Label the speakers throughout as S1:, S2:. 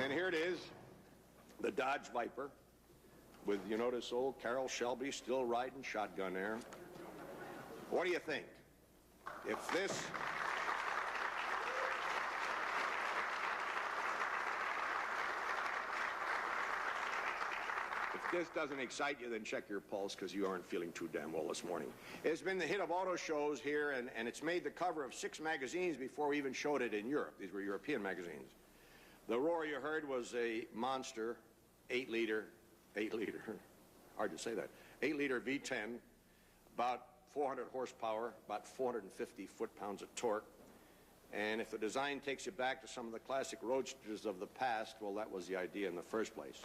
S1: And here it is, the Dodge Viper, with, you notice, old Carroll Shelby still riding shotgun there. What do you think? If this doesn't excite you, then check your pulse, because you aren't feeling too damn well this morning. It's been the hit of auto shows here, and it's made the cover of 6 magazines before we even showed it in Europe. These were European magazines. The roar you heard was a monster 8-liter, hard to say that, 8-liter V10, about 400 horsepower, about 450 foot-pounds of torque. And if the design takes you back to some of the classic roadsters of the past, well, that was the idea in the first place.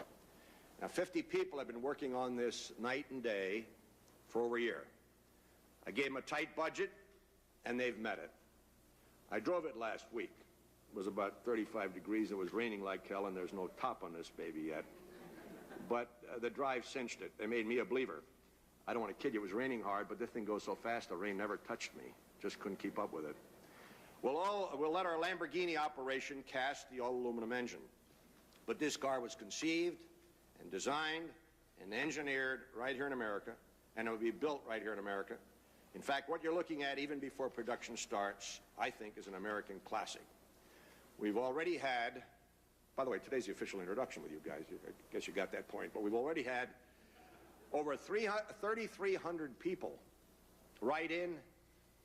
S1: Now, 50 people have been working on this night and day for over a year. I gave them a tight budget, and they've met it. I drove it last week. It was about 35 degrees. It was raining like hell, and there's no top on this baby yet. But the drive cinched it. They made me a believer. I don't want to kid you. It was raining hard, but this thing goes so fast, the rain never touched me. Just couldn't keep up with it. We'll let our Lamborghini operation cast the all-aluminum engine. But this car was conceived and designed and engineered right here in America, and it will be built right here in America. In fact, what you're looking at even before production starts, I think, is an American classic. We've already had, by the way, today's the official introduction with you guys. I guess you got that point, but we've already had over 3,300 people write in,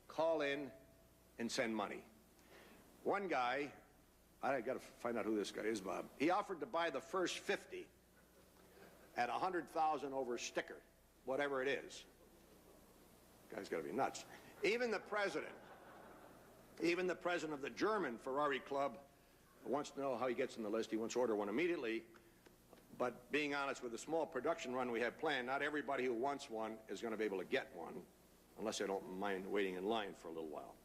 S1: call in, and send money. One guy, I got to find out who this guy is, Bob. He offered to buy the first 50 at $100,000 over sticker, whatever it is. Guy's got to be nuts. Even the president of the German Ferrari club wants to know how he gets in the list. He wants to order one immediately. But being honest, with the small production run we have planned, not everybody who wants one is going to be able to get one, unless they don't mind waiting in line for a little while.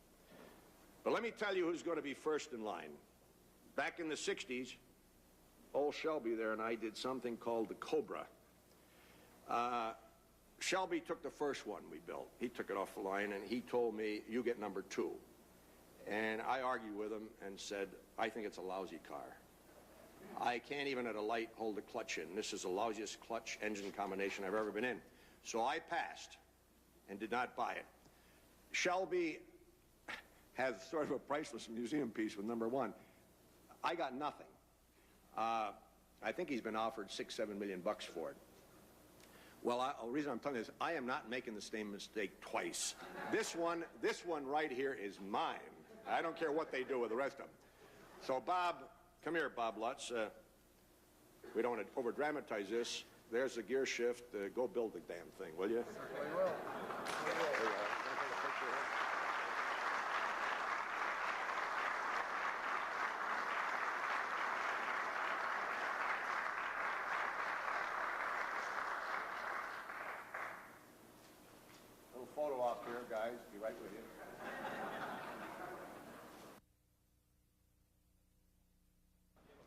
S1: But let me tell you who's going to be first in line. Back in the 60s, old Shelby there and I did something called the Cobra. Shelby took the first one we built. He took it off the line, and he told me, you get number 2. And I argued with him and said, I think it's a lousy car. I can't even at a light hold the clutch in. This is the lousiest clutch engine combination I've ever been in. So I passed and did not buy it. Shelby has sort of a priceless museum piece with number 1. I got nothing. I think he's been offered $6-7 million for it. Well, the reason I'm telling you this, I am not making the same mistake twice. This one right here is mine. I don't care what they do with the rest of them. So Bob, come here, Bob Lutz. We don't want to over-dramatize this. There's the gear shift. Go build the damn thing, will you?
S2: Certainly will.
S1: Little photo op here, guys. Be right with you.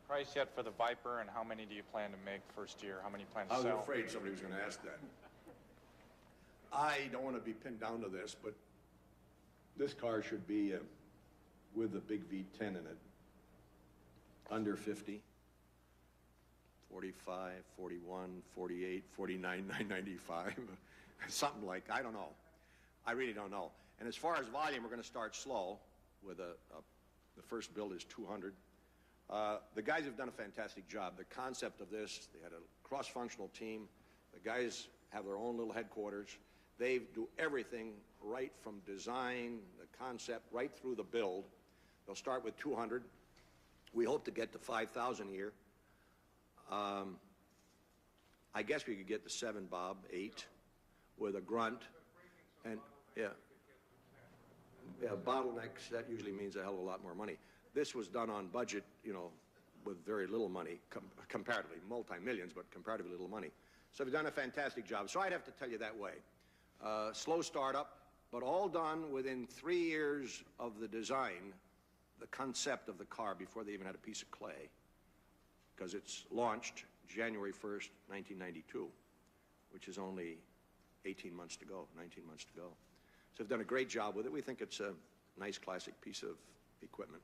S3: Price yet for the Viper, and how many do you plan to make first year? How many you plan to
S1: I was
S3: sell?
S1: afraid somebody was going to ask that. I don't want to be pinned down to this, but this car should be with the big V10 in it. Under 50, 45, 41, 48, 49, 995, something like, I don't know. I really don't know. And as far as volume, we're going to start slow with the first build is 200. The guys have done a fantastic job. The concept of this, they had a cross-functional team. The guys have their own little headquarters. They do everything right from design, the concept, right through the build. They'll start with 200. We hope to get to 5,000 a year. I guess we could get to 7, Bob, 8, with a grunt. And, yeah, bottlenecks, that usually means a hell of a lot more money. This was done on budget, you know, with very little money, comparatively, multi-millions, but comparatively little money. So they've done a fantastic job. So I'd have to tell you that way. Slow startup, but all done within 3 years of the design, the concept of the car, before they even had a piece of clay, because it's launched January 1st, 1992, which is only 18 months to go, 19 months to go. So they've done a great job with it. We think it's a nice classic piece of equipment.